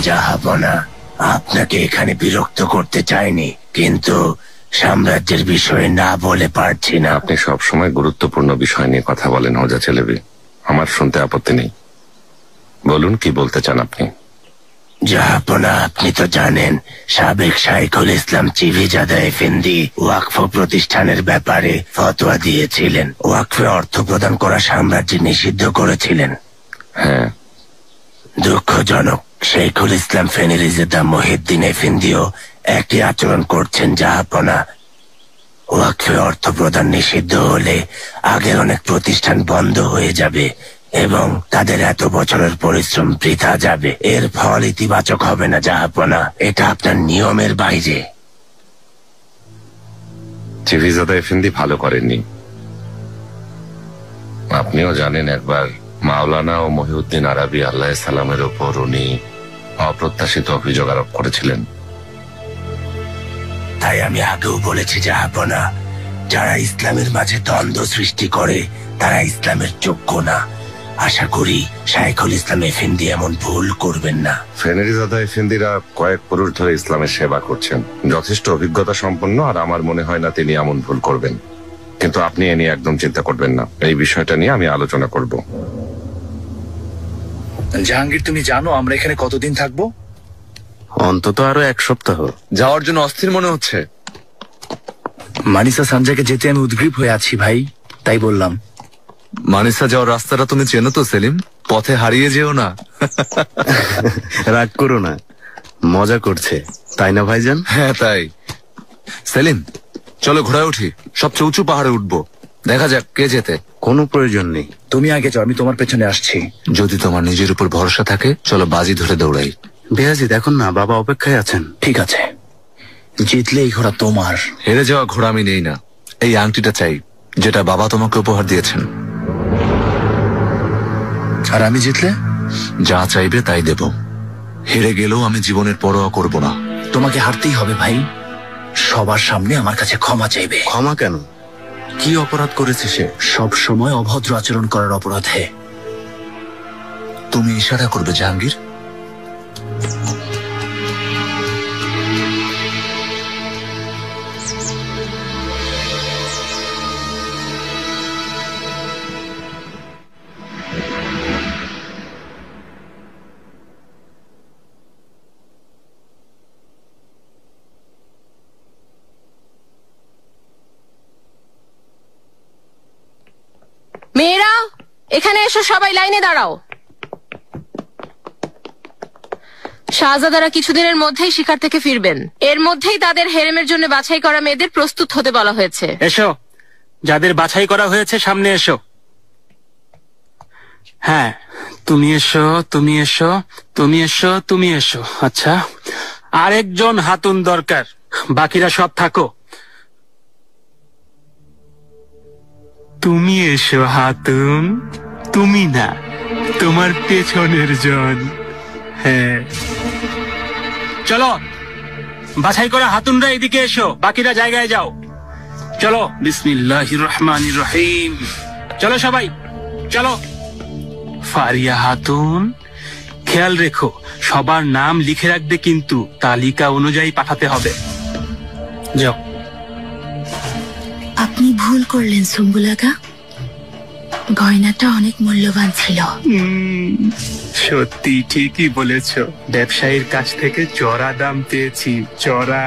জাহাপনা, আপনাকে এখানে বিরক্ত করতে চাইনি, কিন্তু সাম্রাজ্যের বিষয়ে না বলে পারছি না। আপনি সবসময় গুরুত্বপূর্ণ বিষয় নিয়ে কথা বলেন হোজা চেলেবি, আমার শুনতে আপত্তি নেই। বলুন কি বলতে চান আপনি। জাহাপনা, আপনি তো জানেন সাবেক শাইখুল ইসলাম চিভিজাদা এফেন্দি ওয়াকফ প্রতিষ্ঠানের ব্যাপারে ফতোয়া দিয়েছিলেন। ওয়াকফে অর্থ প্রদান করা সাম্রাজ্য নিষিদ্ধ করেছিলেন। হ্যাঁ, দুঃখজনক, শাইখুল ইসলাম ফেনিরিজেদা মহিউদ্দিন এফেন্দিও একই আচরণ করছেন জাহাপনা। ওয়াকফে অর্থ প্রদান নিষিদ্ধ হলে আগের অনেক প্রতিষ্ঠান বন্ধ হয়ে যাবে এবং তাদের এত বছরের পরিশ্রম বৃথা যাবে। এর ফল ইতিবাচক হবে না জাহাপনা, এটা আপনার নিয়মের বাইরে। চিভিজাদা এফেন্দি ভালো করেননি। আপনিও জানেন একবার মাওলানা ও মহিউদ্দিন আরবি আল্লাহ সালামের ওপর উনি অপ্রত্যাশিত অভিযোগ আরোপ করেছিলেন। তাই আমি আগেও বলেছি জাহাপনা, যারা ইসলামের মাঝে দ্বন্দ্ব সৃষ্টি করে তারা ইসলামের যোগ্য না। আশা করি শাইখুল ইসলাম এফেন্দি এমন ভুল করবেন না। ফেনিরিজাদা এফেন্দিরা কয়েক পুরুষ ধরে ইসলামের সেবা করছেন, যথেষ্ট অভিজ্ঞতা সম্পন্ন, আর আমার মনে হয় না তিনি এমন ভুল করবেন। কিন্তু আপনি এ নিয়ে একদম চিন্তা করবেন না, এই বিষয়টা নিয়ে আমি আলোচনা করব। জাহাঙ্গীর, তুমি জানো আমরা এখানে কতদিন থাকবো? অন্তত আরো 1 সপ্তাহ। যাওয়ার জন্য অস্থির মনে হচ্ছে। মানিসা সানজাকে যেতে আমি উদ্গ্রীব হয়ে আছি ভাই, তাই বললাম। মানিসা যাওয়ার রাস্তাটা তুমি চেনো তো সেলিম? পথে হারিয়ে যেও না। রাগ করো না, মজা করছে, তাই না ভাইজান? হ্যাঁ তাই। সেলিম, চলো ঘোড়ায় উঠি, সবচেয়ে উঁচু পাহাড়ে উঠবো, দেখা যাক কে যেতে। কোনো প্রয়োজন নেই, তুমি আগে যাও, আমি তোমার পেছনে আসছি। যদি তোমার নিজের উপর ভরসা থাকে চলো বাজি ধরে দৌড়াই। বেয়াজি দেখুন না, বাবা অপেক্ষায় আছেন। ঠিক আছে, জিতলে এই ঘোড়া তোমার। হেরে যাওয়া ঘোড়া আমি নেই না, এই আংটিটা চাই যেটা বাবা তোমাকে উপহার দিয়েছেন। আর আমি জিতলে? যা চাইবে তাই দেব। হেরে গেলেও আমি জীবনের পরোয়া করব না। তোমাকে হারতেই হবে ভাই, সবার সামনে আমার কাছে ক্ষমা চাইবে। ক্ষমা কেন? কি অপরাধ করেছে সে? সব সময় অভদ্র আচরণ করার অপরাধে। তুমি ইশারা করবে জাহাঙ্গীর। মেয়েরা এখানে এসো, সবাই লাইনে দাঁড়াও। শাহজাদারা কিছুদিনের মধ্যেই শিকার থেকে ফিরবেন। এর মধ্যেই তাদের হেরেমের জন্য বাছাই করা মেয়েদের প্রস্তুত হতে বলা হয়েছে। এসো, যাদের বাছাই করা হয়েছে সামনে এসো। হ্যাঁ, তুমি এসো, তুমি এসো, তুমি এসো, তুমি এসো। আচ্ছা, আরেকজন হাতুন দরকার, বাকিরা সব থাকো। তুমি এসো হাতুন, তুমি না, তোমার পেছনের জন। হ্যাঁ চলো, বাছাই করা হাতুনরা এদিকে এসো, বাকিরা জায়গায় যাও। চলো, বিসমিল্লাহির রহমানির রহিম। চলো সবাই, চলো। ফারিয়া হাতুন, খেয়াল রেখো সবার নাম লিখে রাখবে, কিন্তু তালিকা অনুযায়ী পাঠাতে হবে। যাও। আপনি ভুল করলেন সুম্বুলাগা, গয়নাটা অনেক মূল্যবান ছিল। সত্যি ঠিকই বলেছ, ব্যবসায়ীর কাছ থেকে চড়া দাম পেয়েছি, চড়া।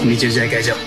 নিজের জায়গায় যাও।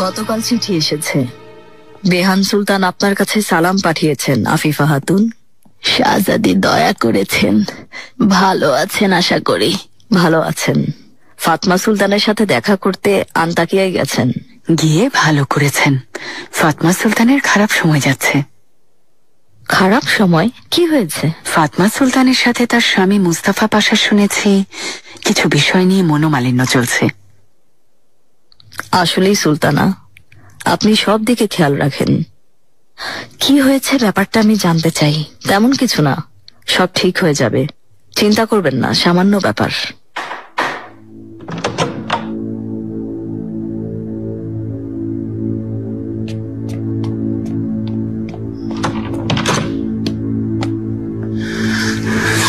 গতকাল চিঠি এসেছে। বেহান সুলতান আপনার কাছে সালাম পাঠিয়েছেন। আফিফা খাতুন, শাহজাদি দয়া করেছেন। ভালো আছেন আশা করি? ভালো আছেন। ফাতমা সুলতানের সাথে দেখা করতে আন্তাকিয়ায় গেছেন। গিয়ে ভালো করেছেন। ফাতমা সুলতানের খারাপ সময় যাচ্ছে। খারাপ সময়? কি হয়েছে? ফাতমা সুলতানের সাথে তার স্বামী মুস্তাফা পাশা শুনেছি কিছু বিষয় নিয়ে মনোমালিন্য চলছে। আসলেই সুলতানা, আপনি সব দিকে খেয়াল রাখেন। কি হয়েছে ব্যাপারটা আমি জানতে চাই। তেমন কিছু না, সব ঠিক হয়ে যাবে, চিন্তা করবেন না, সামান্য ব্যাপার।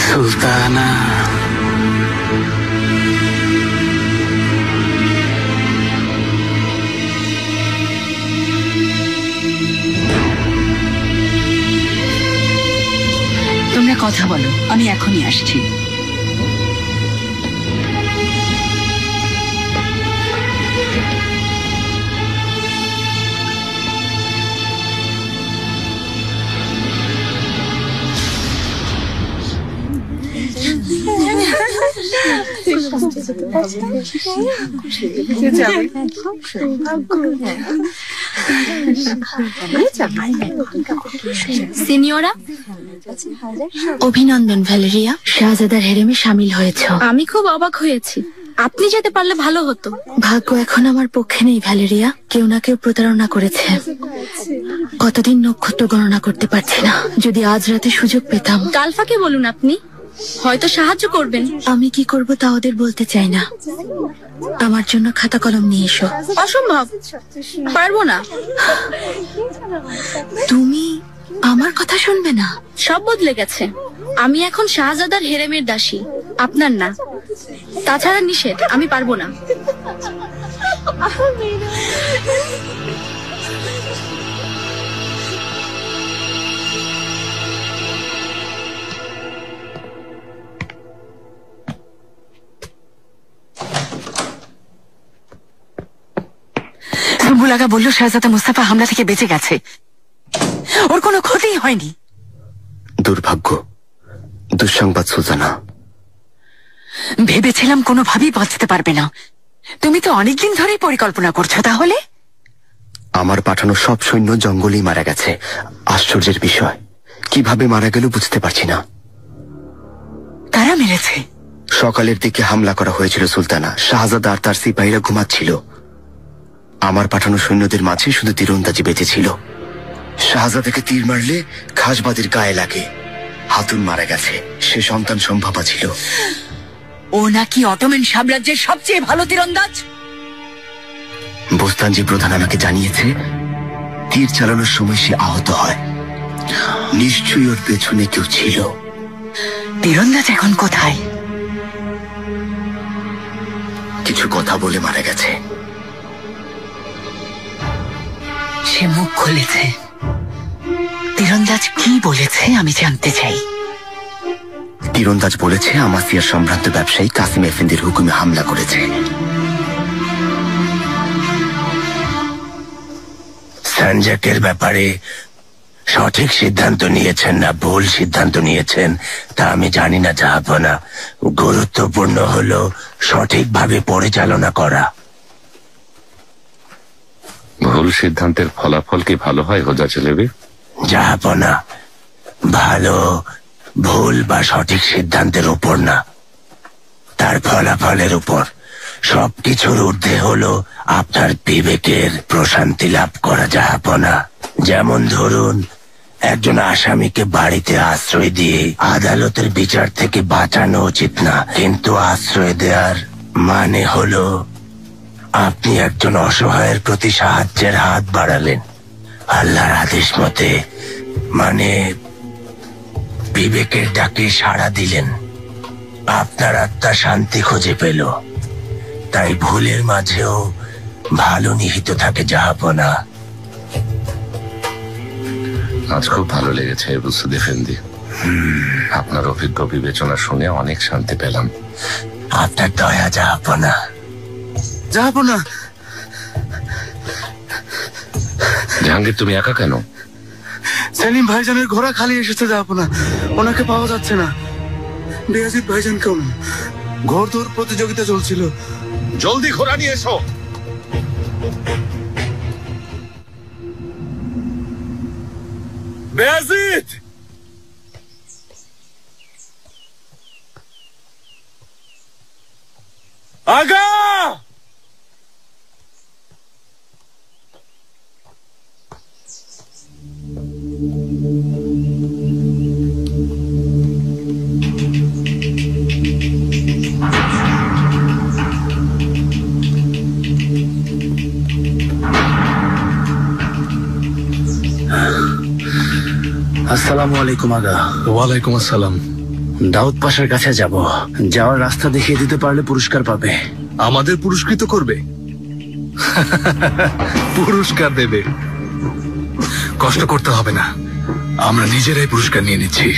সুলতানা, তোমরা কথা বলো, আমি এখনই আসছি। সিনিয়রা, অভিনন্দন ভ্যালেরিয়া, শাহজাদার হেরেমে সামিল হয়েছ। আমি খুব অবাক হয়েছি, আপনি যেতে পারলে ভালো হতো। ভাগ্য এখন আমার পক্ষে নেই ভ্যালেরিয়া, কেউ না কেউ প্রতারণা করেছে। কতদিন নক্ষত্র গণনা করতে পারছি না। যদি আজ রাতে সুযোগ পেতাম। কালফাকে বলুন, আপনি হয়তো সাহায্য করবেন। আমি কি করব তা ওদের বলতে চাই না। আমার জন্য খাতা কলম নিয়ে এসো। অসম্ভব, পারবো না। তুমি আমার কথা শুনবে না? সব বদলে গেছে। আমি এখন শাহজাদার হেরেমের দাসী, আপনার না। তাছাড়া নিষেধ, আমি পারবো না। সুম্বুল আগা বলল শাহজাদা মুস্তাফা হামলা থেকে বেঁচে গেছে, ওর কোনো ক্ষতিই হয়নি। দুর্ভাগ্য, দুঃসংবাদ সুলতানা। ভেবেছিলাম কোনোভাবেই বাঁচতে পারবে না। তুমি তো অনেকদিন ধরেই পরিকল্পনা করছো। তাহলে আমার পাঠানো সব সৈন্য জঙ্গলেই মারা গেছে। আশ্চর্যের বিষয়, কিভাবে মারা গেল বুঝতে পারছি না। কারা মেরেছে? সকালের দিকে হামলা করা হয়েছিল সুলতানা। শাহজাদা আর তার সিপাহীরা ঘুমাচ্ছিল। আমার পাঠানো সৈন্যদের মাঝে শুধু তীরন্দাজি বেঁচে ছিল। শাহজাদাকে তীর মারলে খাসবাদির গায়ে লাগে। হাতুন মারা গেছে, সে সন্তান সম্ভাবা ছিল। ও নাকি অটোমান সাম্রাজ্যের সবচেয়ে ভালো তীরন্দাজ। বোস্তানজি প্রধান আমাকে জানিয়েছে তীর চালানোর সময় সে আহত হয়। নিশ্চয়ই ওর পেছনে কেউ ছিল। তীরন্দাজ এখন কোথায়? কিছু কথা বলে মারা গেছে। সে মুখ খুলেছে। তীরন্দাজ কি বলেছে আমি জানতে চাই। তীরন্দাজ বলেছে আমাসিয়ার সম্ভ্রান্ত ব্যবসায়ী কাসিম এফেন্দির হুকুমে হামলা করেছে। সঞ্জকের ব্যাপারে সঠিক সিদ্ধান্ত নিয়েছেন না ভুল সিদ্ধান্ত নিয়েছেন তা আমি জানি না জাহাপনা। গুরুত্বপূর্ণ হলো সঠিকভাবে পরিচালনা করা। ভুল সিদ্ধান্তের ফলাফল কি ভালো হয় হোজা চেলেবি? জাহাপনা, ভালো ভুল বা সঠিক সিদ্ধান্তের উপর না, তার ফলাফলের উপর। সবকিছুর ঊর্ধ্বে হলো আপনার বিবেকের প্রশান্তি লাভ করা জাহাপনা। যেমন ধরুন, একজন আসামিকে বাড়িতে আশ্রয় দিয়ে আদালতের বিচার থেকে বাঁচানো উচিত না, কিন্তু আশ্রয় দেওয়ার মানে হলো আপনি একজন অসহায়ের প্রতি সাহায্যের হাত বাড়ালেন আল্লাহর আদেশ মতে, মানে বিবেকের ডাকে সাড়া দিলেন। আপনার আত্মা শান্তি খুঁজে পেল। তাই ভুলের মাঝেও ভালো নিহিত থাকে জাহাপনা। আজ খুব ভালো লেগেছে বুসুদ এফেন্দি। আপনার অভিজ্ঞ বিবেচনা শুনে অনেক শান্তি পেলাম। আপনার দয়া জাহাপনা। জাহাপনা, জাহাঙ্গীর, তুমি একা কেন? সেলিম ভাইজানের ঘোড়া খালি এসেছে যাবো না, ওনাকে পাওয়া যাচ্ছে না। বেয়াজিদ ভাইজান কেমন? ঘোড়দৌড় প্রতিযোগিতা চলছিল। জলদি ঘোড়া নিয়ে এসো। বেয়াজিদ! আগা! আসসালামু আলাইকুম আগা। ওয়ালাইকুম আসসালাম। দাউদ পাশার কাছে যাব, যাওয়ার রাস্তা দেখিয়ে দিতে পারলে পুরস্কার পাবে। আমাদের পুরস্কৃত করবে? পুরস্কার দেবে? কষ্ট করতে হবে না, আমরা নিজেরাই পুরস্কার নিয়ে নিচ্ছি।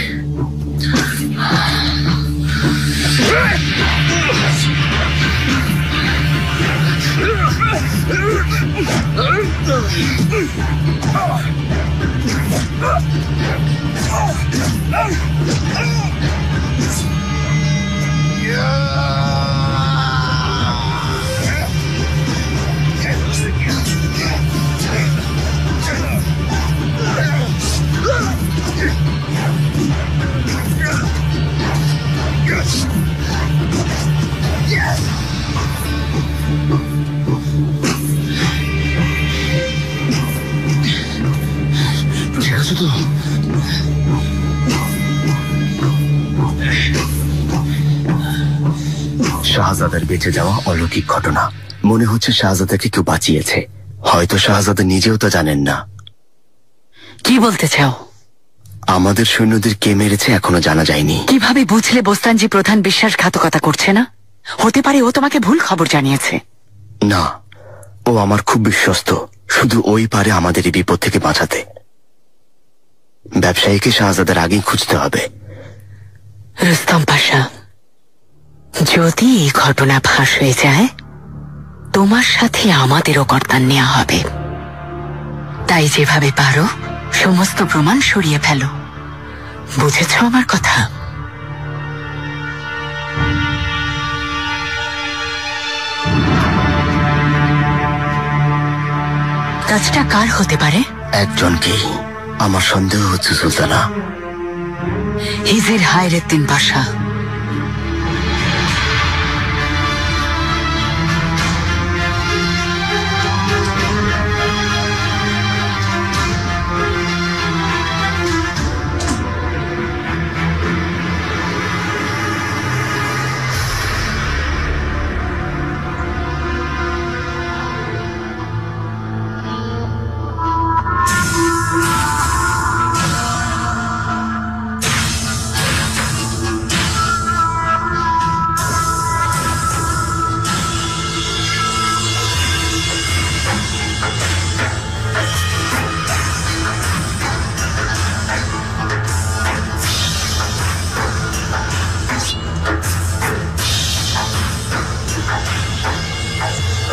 শাহজাদার বেঁচে যাওয়া অলৌকিক ঘটনা। মনে হচ্ছে শাহজাদাকে কেউ বাঁচিয়েছে। হয়তো শাহজাদা নিজেও তা জানেন না। কি বলতে চাও? আমাদের সৈন্যদের কে মেরেছে এখনো জানা যায়নি। কিভাবে বুঝলে বোস্তানজি প্রধান বিশ্বাসঘাতকতা করছে না? হতে পারে ও তোমাকে ভুল খবর জানিয়েছে। না, ও আমার খুব বিশ্বস্ত। শুধু ওই পারে আমাদের এই বিপদ থেকে বাঁচাতে। ব্যবসায়ীকে শাহজাদার আগেই খুঁজতে হবে। রুস্তম পাশা, যদি এই ঘটনা ফাঁস হয়ে যায়, তোমার সাথে আমাদেরও কর্তান নেওয়া হবে। তাই যেভাবে পারো সমস্ত প্রমাণ সরিয়ে ফেলো। বুঝেছ আমার কথা? কাজটা কার হতে পারে? একজনকেই আমার সন্দেহ হচ্ছে সুলতানা। হিজির হায়রেদ্দিন পাশা।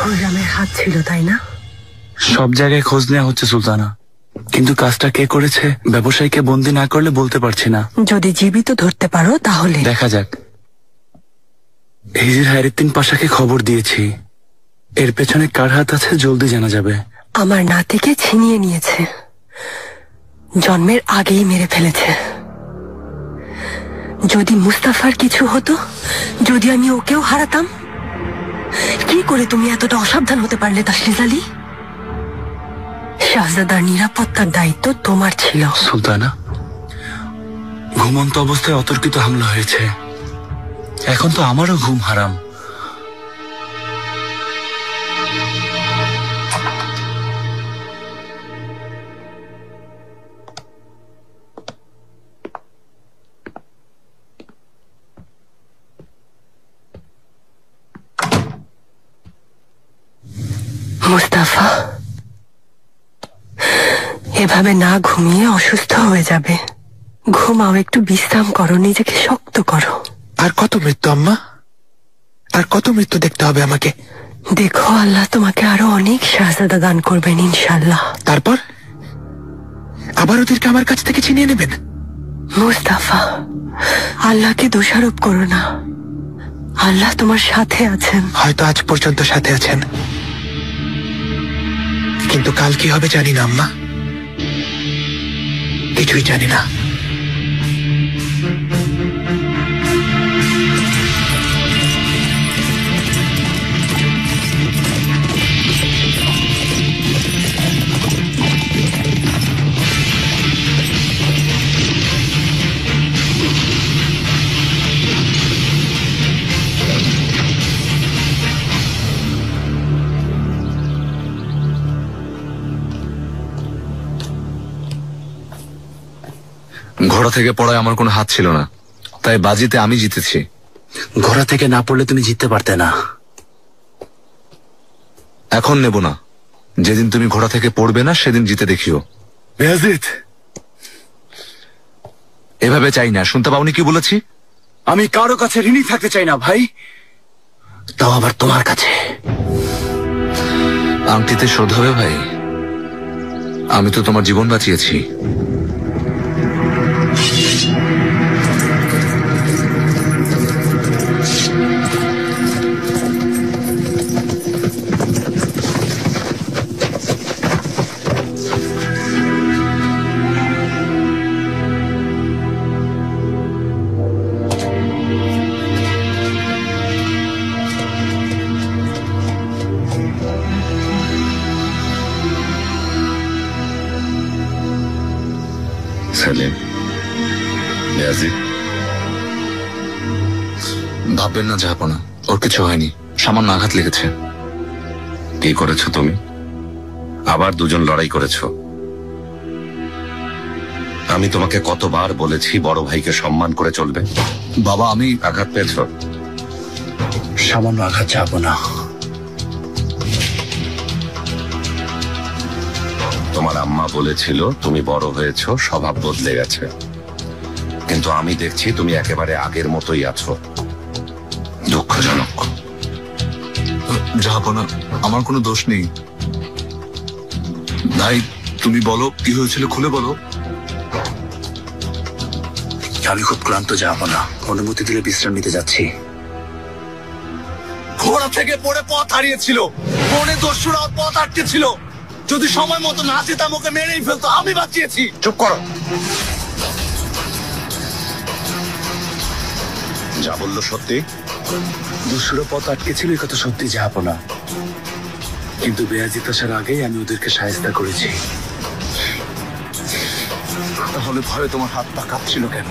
হুররামের হাত ছিল, তাই না? সব জায়গায় খোঁজ নেওয়া হচ্ছে সুলতানা, কিন্তু কাজটা কে করেছে ব্যবসায়ীকে বন্দি না করলে বলতে পারছি না। যদি জীবিত ধরতে পারো তাহলে দেখা যাক। হিজির হায়রেদ্দিন পাশাকে খবর দিয়েছি, এর পেছনে কার হাত আছে জলদি জানা যাবে। আমার নাতিকে ছিনিয়ে নিয়েছে, জন্মের আগেই মেরে ফেলেছে। যদি মুস্তাফার কিছু হতো, যদি আমি ওকেও হারাতাম। কি করে তুমি এতটা অসাবধান হতে পারলে তাসলিজ আলী? শাহজাদার নিরাপত্তার দায়িত্ব তোমার ছিল। সুলতানা, ঘুমন্ত অবস্থায় অতর্কিত হামলা হয়েছে, এখন তো আমারও ঘুম হারাম। মুস্তাফা, এভাবে না ঘুমিয়ে অসুস্থ হয়ে যাবে। ঘুমাও, একটু বিশ্রাম করো, নিজেকে শক্ত করো। আর কত মৃত্যু আম্মা? আর কত মৃত্যু দেখতে হবে আমাকে? দেখো, আল্লাহ তোমাকে আরো অনেক শাহজাদা দান করবেন ইনশাল্লাহ। তারপর আবার ওদেরকে আমার কাছ থেকে ছিনিয়ে নেবেন? মুস্তাফা, আল্লাহকে দোষারোপ করো না। আল্লাহ তোমার সাথে আছেন। হয়তো আজ পর্যন্ত সাথে আছেন, কিন্তু কাল কি হবে জানি না আম্মা, কিছুই জানি না। ঘোড়া থেকে পড়ায় আমার কোনো হাত ছিল না, তাই বাজিতে আমি জিতেছি। ঘোড়া থেকে না পড়লে তুমি জিততে পারতে না। এখন নেব না, যেদিন তুমি ঘোড়া থেকে পড়বে না সেদিন জিতে দেখিও। বেয়াজিদ, এভাবে চাই না। শুনতে পাওনি কি বলেছি? আমি কারো কাছে ঋণী থাকতে চাই না ভাই, তাও আবার তোমার কাছে। আংটিতে শোধ হবে ভাই, আমি তো তোমার জীবন বাঁচিয়েছি। সেলিম, বেয়াজিদ, ভাববেন না জাহাপনা, ওর কিছু হয়নি, সামান্য আঘাত লেগেছে। কি করেছো তুমি? আবার দুজন লড়াই করেছো। আমি তোমাকে কতবার বলেছি বড় ভাইকে সম্মান করে চলবে। বাবা, আমি আঘাত পেয়েছো? সামান্য আঘাত যাবো না। তোমার আম্মা বলেছিল তুমি বড় হয়েছো, স্বভাব বদলে গেছে, কিন্তু আমি দেখছি তুমি একেবারে আগের মতোই আছো। দুঃখজনক। জাহাপনা, আমার কোনো দোষ নেই। ভাই, তুমি বলো কি হয়েছিল, খুলে বলো। আমি খুব ক্লান্ত, যাবো না, অনুমতি দিলে বিশ্রাম নিতে যাচ্ছি। ঘোড়া থেকে পড়ে পথ হারিয়েছিল, বনে দস্যুরা পথ আটকেছিল। যদি সময় মতো না যেতাম ওকে মেরেই ফেলতো, আমি বাঁচিয়েছি। চুপ করো। যা বললো সত্যি? দস্যুরা পথ আটকেছিল, এই কথা সত্যি যাবো না, কিন্তু বেয়াজিদ আসার আগেই আমি ওদেরকে সাহায্য করেছি। তাহলে ভয়ে তোমার হাত পা কাঁপছিল কেন?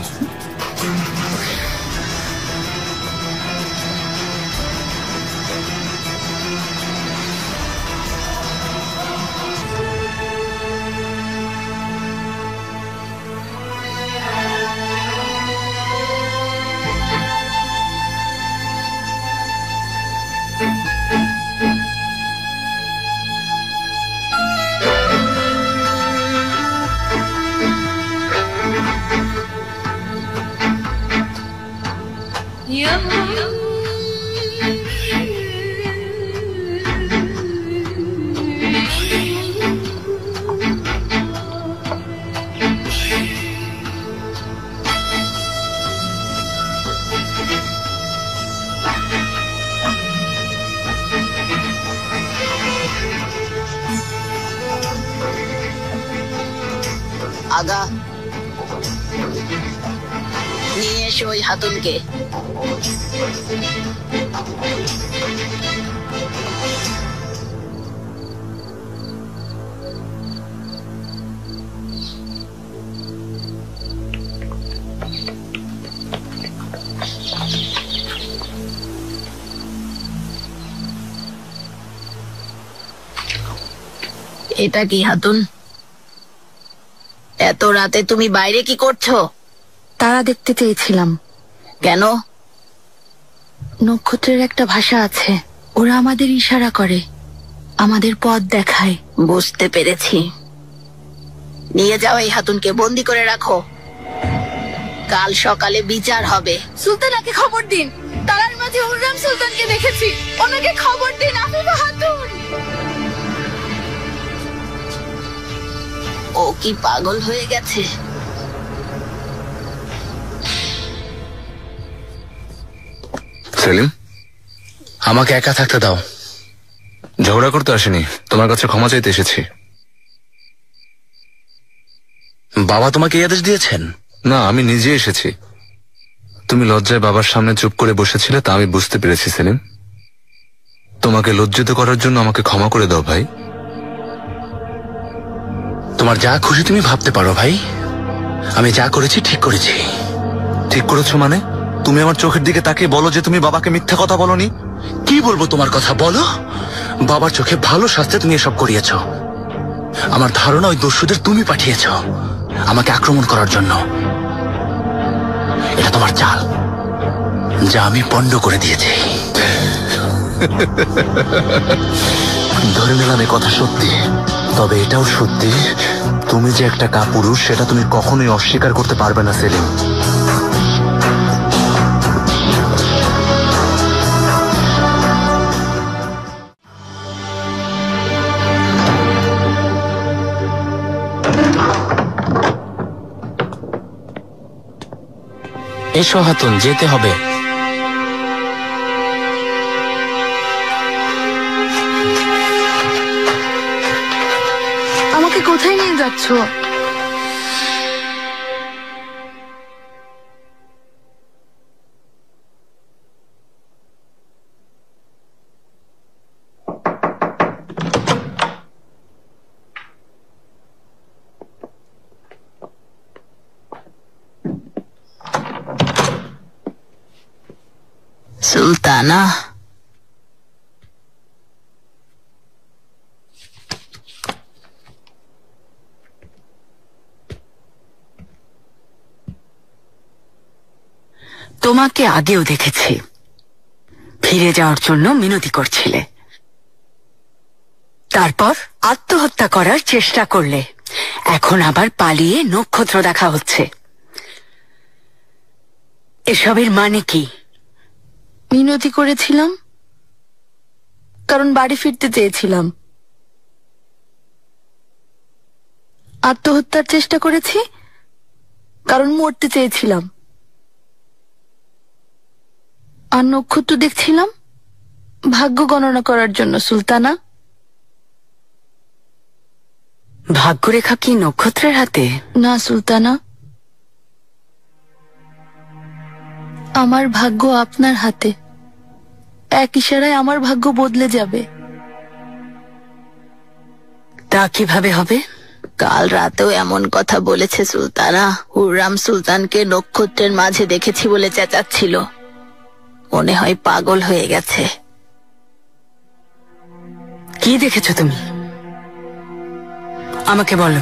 আগা, নিয়ে এসো ওই হাতুনকে। এটা কি হাতুন? এত রাতে তুমি বাইরে কি করছো? তারা দেখতে চেয়েছিলাম। কেন? নক্ষত্রের একটা ভাষা আছে, ওরা আমাদের ইশারা করে, আমাদের পথ দেখায়। বুঝতে পেরেছি। নিয়ে যাও এই হাতুনকে, বন্দি করে রাখো। কাল সকালে বিচার হবে। সুলতানাকে খবর দিন, তারার মাঝে হুররাম সুলতানকে দেখেছি, ওনাকে খবর দিন। আফিফা হাতুন, ও কি পাগল হয়ে গেছে? সেলিম, আমাকে একা থাকতে দাও। ঝগড়া করতে আসিনি, তোমার কাছে ক্ষমা চাইতে এসেছি। বাবা তোমাকে এই আদেশ দিয়েছেন? না, আমি নিজে এসেছি। তুমি লজ্জায় বাবার সামনে চুপ করে বসেছিলে, তা আমি বুঝতে পেরেছি সেলিম। তোমাকে লজ্জিত করার জন্য আমাকে ক্ষমা করে দাও ভাই। তোমার যা খুশি তুমি ভাবতে পারো ভাই, আমি যা করেছি ঠিক করেছি। ঠিক করেছো মানে? তুমি আমার চোখের দিকে তাকিয়ে বলো যে তুমি বাবাকে মিথ্যা কথা বলনি। কি বলবো তোমার কথা বলো? বাবার চোখে ভালো শাস্তি তুমি এসব করিয়েছ। আমার ধারণা ওই দস্যুদের তুমি পাঠিয়েছ আমাকে আক্রমণ করার জন্য। এটা তোমার চাল, যা আমি পণ্ড করে দিয়েছি। ধরে নিলাম এ কথা সত্যি, তবে এটাও সত্যি তুমি যে একটা কাপুরুষ সেটা তুমি কখনোই অস্বীকার করতে পারবে না সেলিম। এসো হাতুন, যেতে হবে। আমাকে কোথায় নিয়ে যাচ্ছ? সুলতানা, তোমাকে আগেও দেখেছি ফিরে যাওয়ার জন্য মিনতি করছিলে, তারপর আত্মহত্যা করার চেষ্টা করলে, এখন আবার পালিয়ে নক্ষত্র দেখা হচ্ছে। এসবের মানে কি? মিনতি করেছিলাম কারণ বাড়ি ফিরতে চেয়েছিলাম। আত্মহত্যার চেষ্টা করেছি কারণ মরতে চেয়েছিলাম। আর নক্ষত্র দেখছিলাম ভাগ্য গণনা করার জন্য। সুলতানা, ভাগ্যরেখা কি নক্ষত্রের হাতে? না সুলতানা, আমার ভাগ্য আপনার হাতে। এক ইশারায় আমার ভাগ্য বদলে যাবে। তা কিভাবে হবে? কাল রাতেও এমন কথা বলেছে সুলতানা। হুররাম সুলতানকে নক্ষত্রের মাঝে দেখেছি বলে চেঁচাচ্ছিল। মনে হয় পাগল হয়ে গেছে। কি দেখেছো তুমি? আমাকে বলো।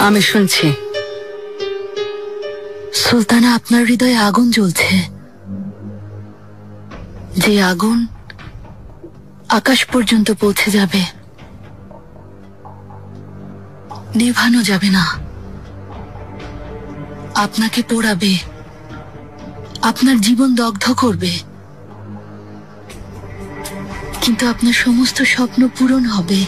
আমি শুনছি। সুলতানা, আপনার হৃদয়ে আগুন জ্বলছে, যে আগুন আকাশ পর্যন্ত পৌঁছে যাবে, নেভানো যাবে না। আপনাকে পোড়াবে, আপনার জীবন দগ্ধ করবে, কিন্তু আপনার সমস্ত স্বপ্ন পূরণ হবে।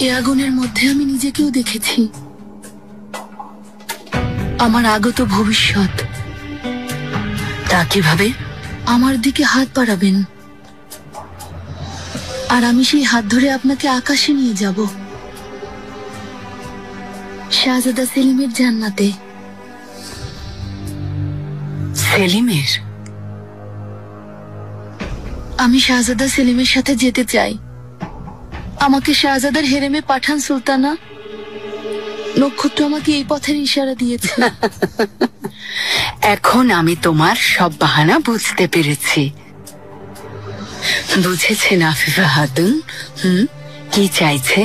এ আগুনের মধ্যে আমি নিজেকেও দেখেছি, আমার আগত ভবিষ্যৎ। তা কিভাবে? আমার দিকে হাত বাড়াবেন আর আমি সেই হাত ধরে আপনাকে আকাশে নিয়ে যাব, শাহজাদা সেলিমের জান্নাতে। সেলিমের? আমি শাহজাদা সেলিমের সাথে যেতে চাই। আমাকে শাহজাদার হেরেমে পাঠান সুলতানা। নক্ষত্র আমাকে এই পথের ইশারা দিয়েছে। এখন আমি তোমার সব বাহানা বুঝতে পেরেছি। বুঝেছেন আফিফা হাতুন কি চাইছে?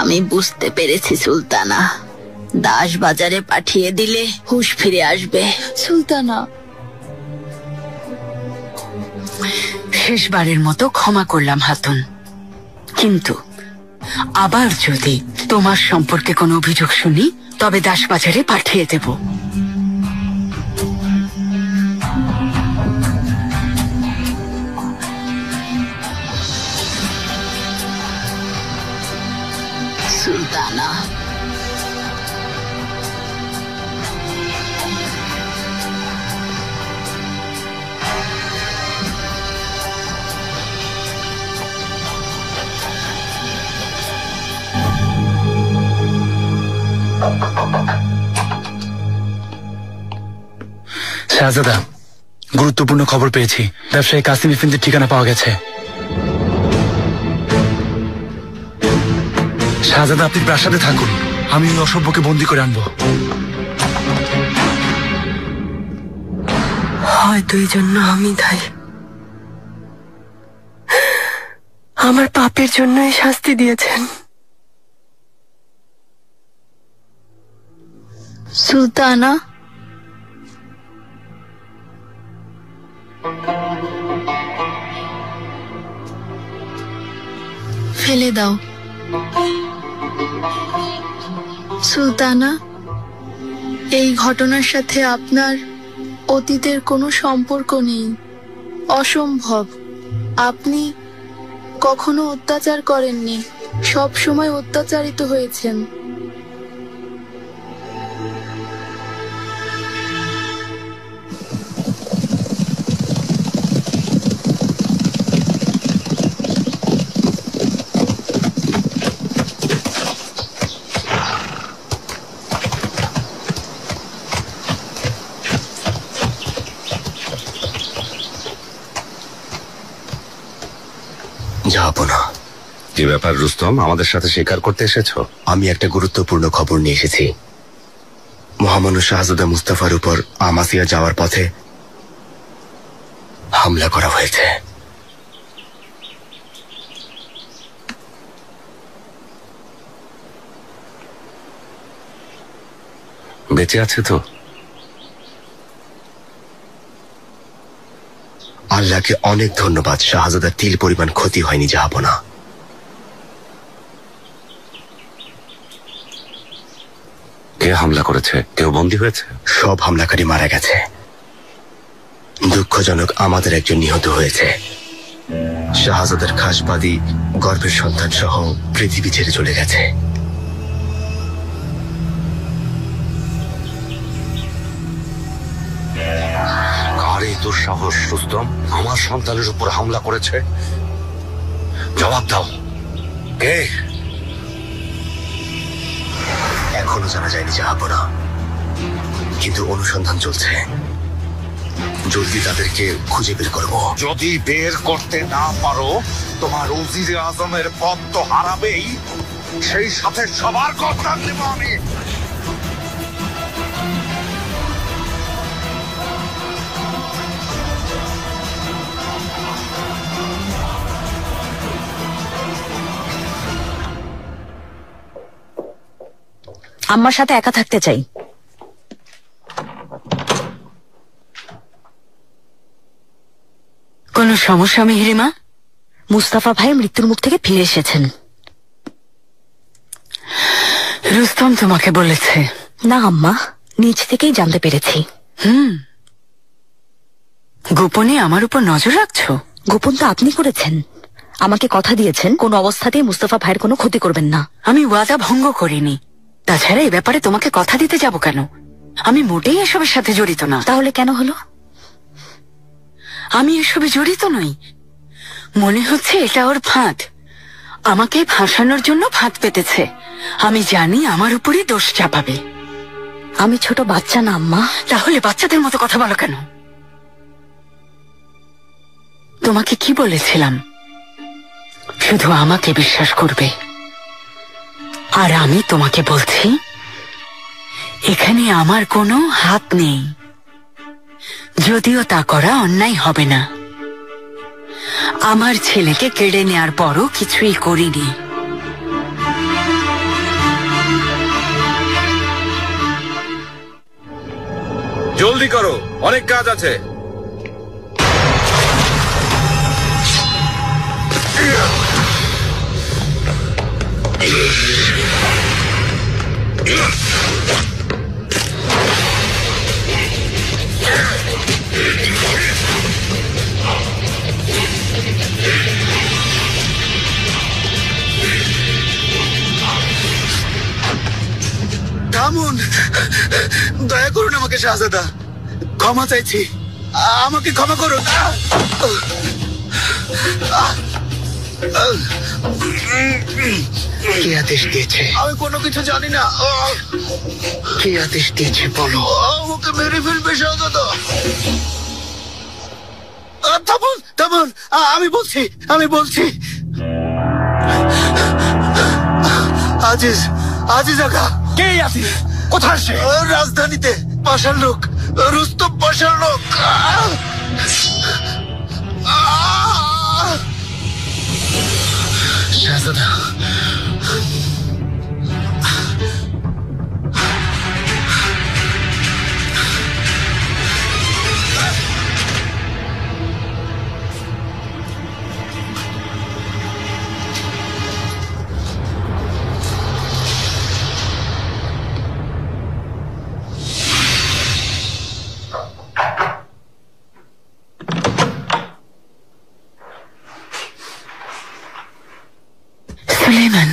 আমি বুঝতে পেরেছি সুলতানা। দাস বাজারে পাঠিয়ে দিলে হুঁশ ফিরে আসবে। সুলতানা, শেষবারের মতো ক্ষমা করলাম হাতুন। কিন্তু আবার যদি তোমার সম্পর্কে কোনো অভিযোগ শুনি তবে দাসবাজারে পাঠিয়ে দেব। সুলতানা, শাহজাদা, গুরুত্বপূর্ণ খবর পেয়েছি। ব্যবসায়ী কাসিম ইফেন্দির ঠিকানা পাওয়া গেছে। শাহজাদা, আপনি প্রাসাদে থাকুন, আমি ওই অসভ্যকে বন্দি করে আনবো। হয়তো এই জন্য আমি দায়ী। আমার পাপের জন্য এই শাস্তি দিয়েছেন। সুলতানা, ফেলে দাও। সুলতানা, এই ঘটনার সাথে আপনার অতীতের কোনো সম্পর্ক নেই। অসম্ভব। আপনি কখনো অত্যাচার করেননি, সব সময় অত্যাচারিত হয়েছেন। যাবো না। কি ব্যাপার রুস্তম, আমাদের সাথে শিকার করতে এসেছো? আমি একটা গুরুত্বপূর্ণ খবর নিয়ে এসেছি। মহামান্য শাহজাদা মুস্তাফার উপর আমাসিয়া যাওয়ার পথে হামলা করা হয়েছে। বেঁচে আছে তো? আল্লাহকে অনেক ধন্যবাদ, শাহজাদার তিল পরিমাণ ক্ষতি হয়নি। যাবো না। কে হামলা করেছে? কেউ বন্দী হয়েছে? সব হামলাকারী মারা গেছে। দুঃখজনক, আমাদের একজন নিহত হয়েছে। শাহজাদার খাসবাদী গর্ভের সন্তান সহ পৃথিবী ছেড়ে চলে গেছে। কার এই দুঃসাহস রুস্তম? আমার সন্তানের উপর হামলা করেছে? জবাব দাও, কে? এখনো জানা যায়নি, যাবো না, কিন্তু অনুসন্ধান চলছে। জলদি তাদেরকে খুঁজে বের করবো। যদি বের করতে না পারো তোমার উজিরে আজমের পদ তো হারাবেই, সেই সাথে সবার কথা নেব আমি। আম্মার সাথে একা থাকতে চাই। কোনো সমস্যা মেহরিমা? মুস্তাফা ভাই মৃত্যুর মুখ থেকে ফিরে এসেছেন। রুস্তম তোমাকে বলেছে? না আম্মা, নিজ থেকেই জানতে পেরেছি। গোপনে আমার উপর নজর রাখছো? গোপন তো আপনি করেছেন। আমাকে কথা দিয়েছেন কোন অবস্থাতেই মুস্তাফা ভাইয়ের কোনো ক্ষতি করবেন না। আমি ওয়াদা ভঙ্গ করিনি। তাছাড়া এই ব্যাপারে তোমাকে কথা দিতে যাব কেন? আমি মোটেই এসবের সাথে জড়িত না। তাহলে কেন হলো? আমি এসবে জড়িত নই। মনে হচ্ছে এটা ওর ফাঁদ। আমাকে ফাঁসানোর জন্য ফাঁদ পেতেছে। আমি জানি আমার উপরই দোষ চাপাবে। আমি ছোট বাচ্চা না আম্মা। তাহলে বাচ্চাদের মতো কথা বলো কেন? তোমাকে কি বলেছিলাম? শুধু আমাকে বিশ্বাস করবে। আর আমি তোমাকে বলছি, এখানে আমার কোনো হাত নেই। যদিও তা করা অন্যায় হবে না। আমার ছেলেকে কেড়ে নেয়ার পরও কিছুই করিনি। জলদি করো, অনেক কাজ আছে। থামুন, দয়া করুন আমাকে শাহজাদা, ক্ষমা চাইছি, আমাকে ক্ষমা করুন। কি আদেশ দিয়েছে? আমি কোনো কিছু জানি না। কি আদেশ দিয়েছে বলো? আমাকে মেরে ফেলবে শাহজাদা। থামুন থামুন, আমি বলছি। আজিজ আগা। কে আজিজ? কোথায় সে? রাজধানীতে, পাশার লোক, রুস্তম পাশার লোক। শাহজাদা, সুলেমান,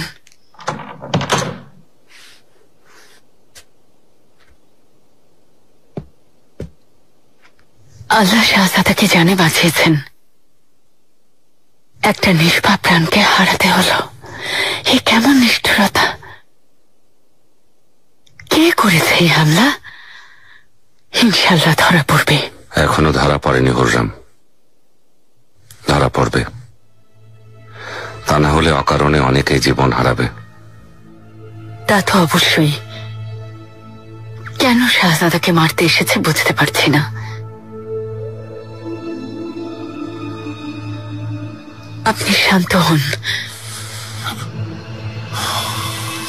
আল্লাহ শাহজাদাকে জানে বাঁচিয়েছেন। একটা নিষ্পাপ প্রাণকে হারাতে হলো। এ কেমন নিষ্ঠুরতা! কে করেছে এই হামলা? ইনশাল্লাহ ধরা পড়বে। এখনো ধরা পড়েনি হুররাম, ধরা পড়বে। তা না হলে অকারণে অনেকেই জীবন হারাবে। তা তো অবশ্যই। কেন শাহজাদাকে মারতে এসেছে বুঝতে পারছি না। আপনি শান্ত হন।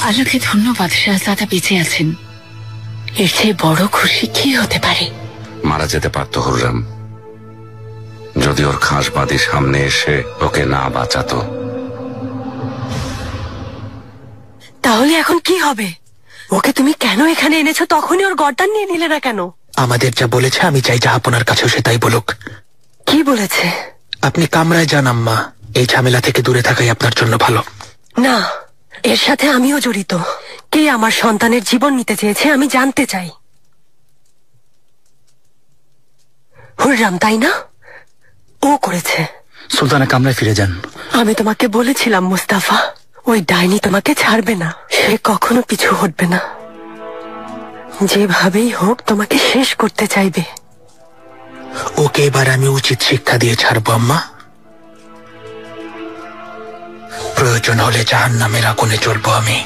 আল্লাহকে ধন্যবাদ, শাহজাদা বেঁচে আছেন। এর চেয়ে বড় খুশি কি হতে পারে? মারা যেতে পারত হুররাম, যদি ওর খাসবাদী সামনে এসে ওকে না বাঁচাতো। তাহলে এখন কি হবে? ওকে তুমি কেন এখানে এনেছো? তখনই ওর গর্দান নিয়ে নিলে না কেন? আমাদের যা বলেছে আমি চাই জাহাপনার কাছেও সে তাই বলুক। কি বলেছে? আপনি কামরায় যান আম্মা, এই ঝামেলা থেকে দূরে থাকাই আপনার জন্য ভালো। না, এর সাথে আমিও জড়িত। কে আমার সন্তানের জীবন নিতে চেয়েছে আমি জানতে চাই। হুররাম, তাই না? ও করেছে। সুলতানা, কামরায় ফিরে যান। আমি তোমাকে বলেছিলাম মুস্তাফা, ওই ডাইনি তোমাকে ছাড়বে না। সে কখনো পিছু হটবে না। যেভাবেই হোক তোমাকে শেষ করতে চাইবে। ওকে এবার আমি উচিত শিক্ষা দিয়ে ছাড়বো আম্মা। প্রয়োজন হলে জাহান্নামের আগুনে চলবো আমি।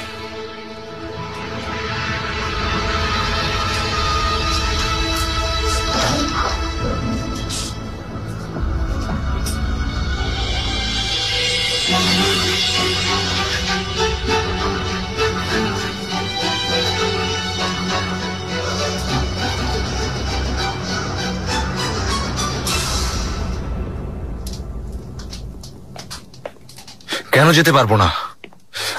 কেন যেতে পারবো না?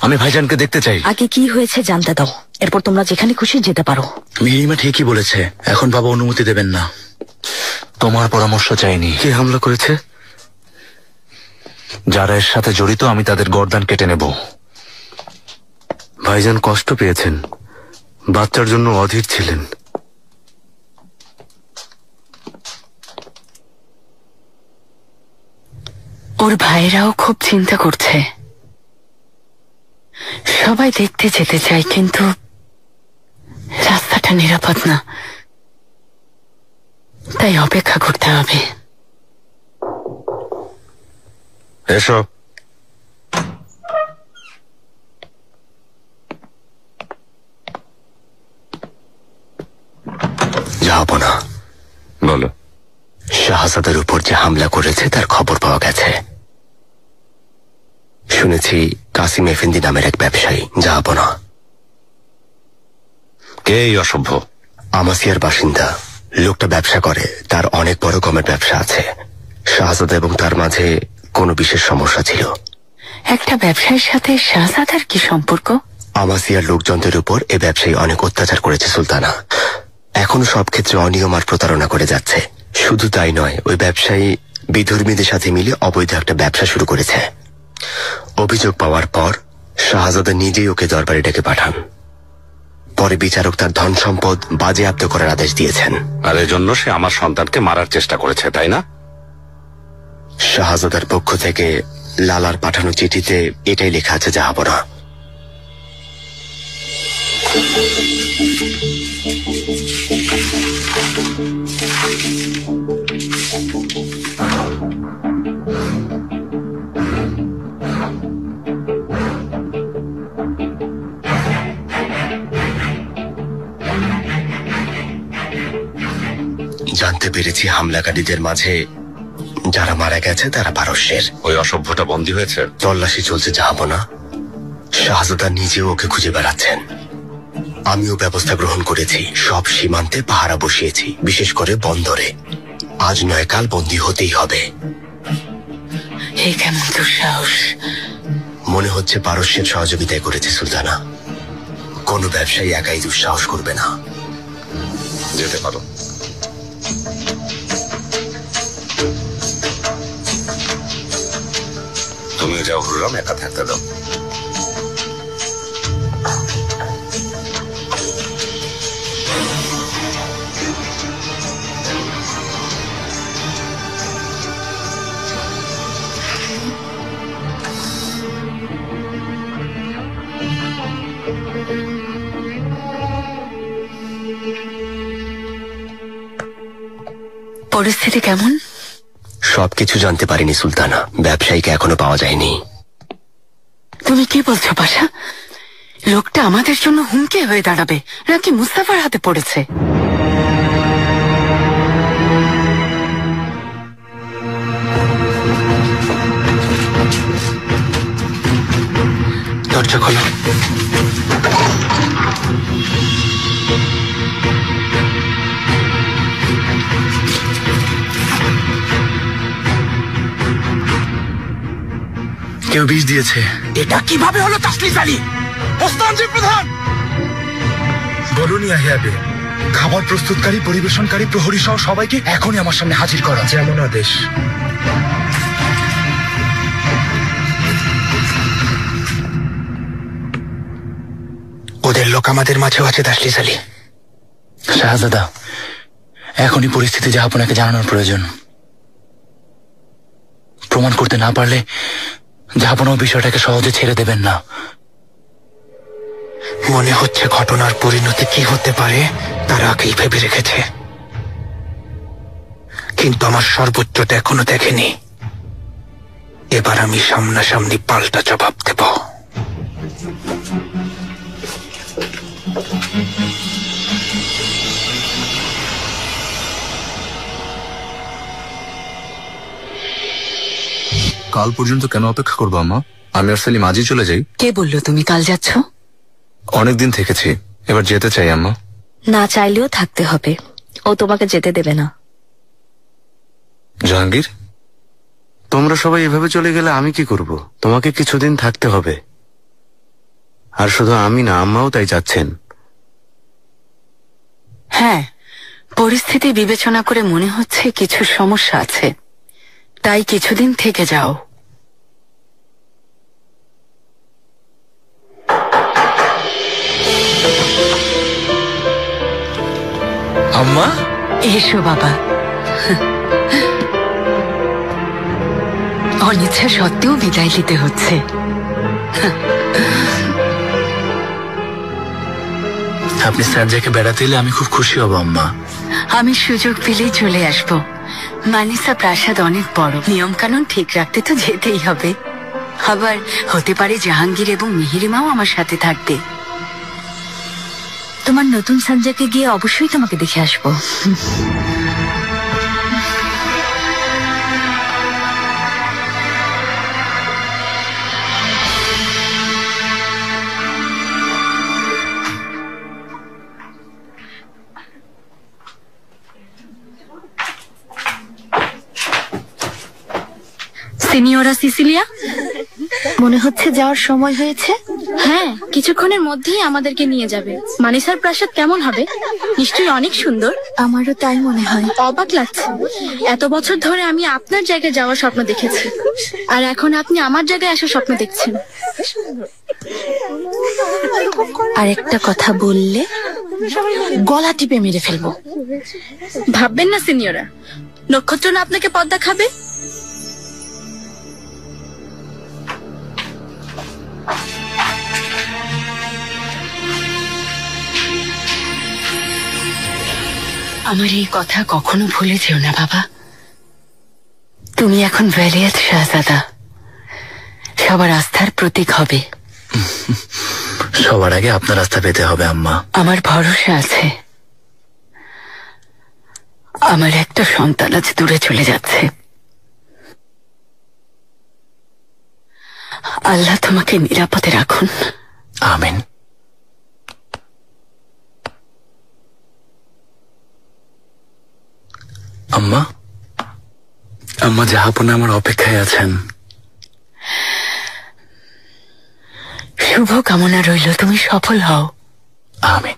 আমি ভাইজানকে দেখতে চাই। আগে কি হয়েছে জানতে দাও, এরপর তোমরা যেখানে খুশি যেতে পারো। মিহিমা ঠিকই বলেছে, এখন বাবা অনুমতি দেবেন না। তোমার পরামর্শ চাইনি। কে হামলা করেছে? যারা এর সাথে জড়িত আমি তাদের গর্দান কেটে নেব। ভাইজান কষ্ট পেয়েছেন, বাচ্চার জন্য অধীর ছিলেন। ওর ভাইরাও খুব চিন্তা করছে। সবাই দেখতে যেতে চায়, কিন্তু রাস্তাটা নিরাপদ না, তাই অপেক্ষা করতে হবে। এসো। যাবো না। বলো। শাহজাদার উপর যে হামলা করেছে তার খবর পাওয়া গেছে। শুনেছি কাসিম এফেন্দি নামের এক ব্যবসায়ী। যাবো না। কে এই অসভ্য? আমাসিয়ার বাসিন্দা। লোকটা ব্যবসা করে, তার অনেক বড় কমের ব্যবসা আছে। শাহজাদা এবং তার মাঝে কোনো বিশেষ সমস্যা ছিল। একটা ব্যবসায়ীর সাথে শাহজাদার কি সম্পর্ক? আমাসিয়ার লোকজনদের উপর এ ব্যবসায়ী অনেক অত্যাচার করেছে সুলতানা। এখনো সব ক্ষেত্রে অনিয়ম আর প্রতারণা করে যাচ্ছে। শুধু তাই নয়, ওই ব্যবসায়ী বিধর্মীদের সাথে মিলে অবৈধ একটা ব্যবসা শুরু করেছে। অভিযোগ পাওয়ার পর শাহজাদা নিজেই ওকে দরবারে ডেকে পাঠান। পরে বিচারক তার ধন সম্পদ বাজেয়াপ্ত করার আদেশ দিয়েছেন। আর এজন্য সে আমার সন্তানকে মারার চেষ্টা করেছে, তাই না? শাহজাদার পক্ষ থেকে লালার পাঠানো চিঠিতে এটাই লেখা আছে, জাহাপনা। জানতে পেরেছি হামলাকারীদের মাঝে যারা মারা গেছে তারা পারস্যের। ওই অসভ্যটা বন্দী হয়েছে? তল্লাশি চলছে জাহাপনা। শাহজাদা নিজেও ওকে খুঁজে বেড়াচ্ছেন। আমিও ব্যবস্থা গ্রহণ করেছি, সব সীমান্তে পাহারা বসিয়েছি, বিশেষ করে বন্দরে। আজ নয় কাল বন্দী হতেই হবে। এই কেমন দুঃসাহস! মনে হচ্ছে পারস্যের সহযোগিতায় করেছে সুলতানা। কোনো ব্যবসায়ী একাই দুঃসাহস করবে না। যেতে পারো। তুমিও যাও হুররাম, একা থাকতে দাও। পরিস্থিতি কেমন? সবকিছু জানতে পারিনি সুলতানা, ব্যবসায়ীকে এখনো পাওয়া যায়নি। তুমি কি বলছো পাশা? লোকটা আমাদের জন্য হুমকি হয়ে দাঁড়াবে নাকি মুস্তাফার হাতে পড়েছে? দরজা খোলো। কেউ বিষ দিয়েছে। এটা কিভাবে হলো তাসলিস আলী? ওস্তানজি প্রধান, বলুন ইয়াহিয়াবে, খাবার প্রস্তুতকারী, পরিবেশনকারী, প্রহরী সহ সবাইকে এখনই আমার সামনে হাজির করা। যেমন আদেশ। ওদের লোক আমাদের মাঝেও আছে তাসলিস আলী। শাহজাদা, এখনই পরিস্থিতি জাহাপনাকে জানানোর প্রয়োজন। প্রমাণ করতে না পারলে জাহাপনা বিষয়টাকে সহজে ছেড়ে দেবেন না। মনে হচ্ছে ঘটনার পরিণতি কি হতে পারে তার আগেই ভেবে রেখেছে, কিন্তু আমার সর্বোচ্চটা এখনো দেখেনি। এবার আমি সামনাসামনি পাল্টা জবাব দেব। কাল পর্যন্ত কেন অপেক্ষা করবো আম্মা? আমি আর সেলিম আজই চলে যাই। কে বললো তুমি কাল যাচ্ছ? অনেকদিন থেকেছি, এবার যেতে চাই আম্মা। না চাইলেও থাকতে হবে, ও তোমাকে যেতে দেবে না। জাহাঙ্গীর, তোমরা সবাই এভাবে চলে গেলে আমি কি করব? তোমাকে কিছুদিন থাকতে হবে। আর শুধু আমি না, আম্মাও তাই চাচ্ছেন। হ্যাঁ, পরিস্থিতি বিবেচনা করে মনে হচ্ছে কিছু সমস্যা আছে, তাই কিছুদিন থেকে যাও। আম্মা, এসো বাবা। অনিচ্ছা সত্ত্বেও বিদায় নিতে হচ্ছে। আপনি সানজাকে বেড়াতে এলে আমি খুব খুশি হব আম্মা। আমি সুযোগ পেলেই চলে আসব। মানিসা প্রাসাদ অনেক বড়, নিয়ম কানুন ঠিক রাখতে তো যেতেই হবে। আবার হতে পারে জাহাঙ্গীর এবং মিহিরিমাও আমার সাথে থাকবে। তোমার নতুন সানজাকে গিয়ে অবশ্যই তোমাকে দেখে আসবো। সিনিয়রা সিসিলিয়া, মনে হচ্ছে যাওয়ার সময় হয়েছে। হ্যাঁ, কিছুক্ষণের মধ্যেই আমাদেরকে নিয়ে যাবে। মানিসার প্রাসাদ কেমন হবে? নিশ্চয়ই অনেক সুন্দর। আমারও তাই মনে হয়। অবাক লাগছে, এত বছর ধরে আমি আপনার জায়গায় যাওয়ার স্বপ্ন দেখেছি, আর এখন আপনি আমার জায়গায় আসার স্বপ্ন দেখছেন। আরেকটা কথা বললে গলা টিপে মেরে ফেলবো। ভাববেন না সিনিয়রা, নক্ষত্র না আপনাকে পদ্মা খাবে। আমার এই কথা কখনো ভুলে যেও না বাবা। তুমি এখন ভ্যালিয়াত শাহজাদা, সবার আস্থার প্রতীক হবে। সবার আগে আপনার আস্থা পেতে হবে আম্মা। আমার ভরসা আছে। আমার একটা সন্তান আজ দূরে চলে যাচ্ছে। আল্লাহ তোমাকে নিরাপদে রাখুন। আমিন। আম্মা, আম্মা জাহাপনা আমার অপেক্ষায় আছেন। শুভ কামনা রইল, তুমি সফল হও। আমিন।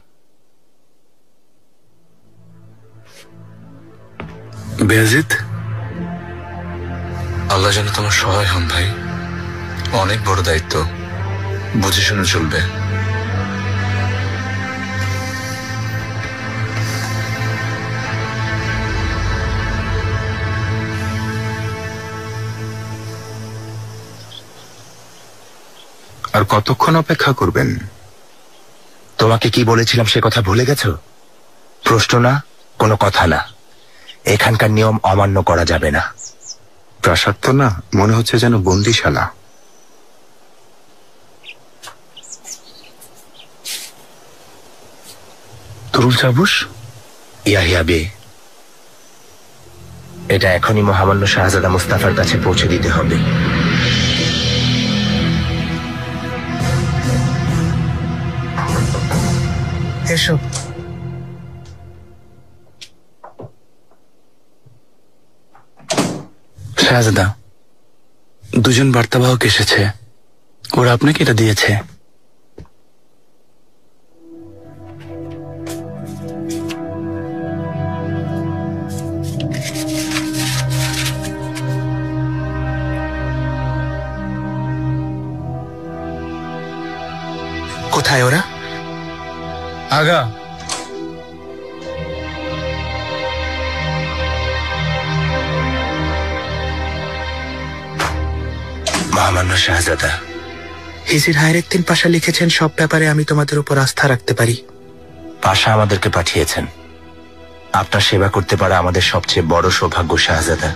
বেয়াজিদ, আল্লাহ যেন তোমার সহায় হন ভাই। অনেক বড় দায়িত্ব, বুঝে শুনে চলবে। আর কতক্ষণ অপেক্ষা করবেন? তোমাকে কি বলেছিলাম সে কথা ভুলে গেছো? প্রশ্ন না, কোনো কথা না। এখানকার নিয়ম অমান্য করা যাবে না। প্রাসাদ তো না, মনে হচ্ছে যেন বন্দিশালা। তুরুল চাবুস, ইয়াহিয়া বে, এটা এখনই মহামান্য শাহজাদা মুস্তাফার কাছে পৌঁছে দিতে হবে। এসো। শাহজাদা, দুজন বার্তাবাহক এসেছে, ওরা আপনাকে এটা দিয়েছে। কোথায় ওরা? আগা, মহামান্য শাহজাদা, হিজির হায়রেদ্দিন পাশা লিখেছেন সব ব্যাপারে আমি তোমাদের উপর আস্থা রাখতে পারি। পাশা আমাদেরকে পাঠিয়েছেন। আপনার সেবা করতে পারা আমাদের সবচেয়ে বড় সৌভাগ্য শাহজাদা।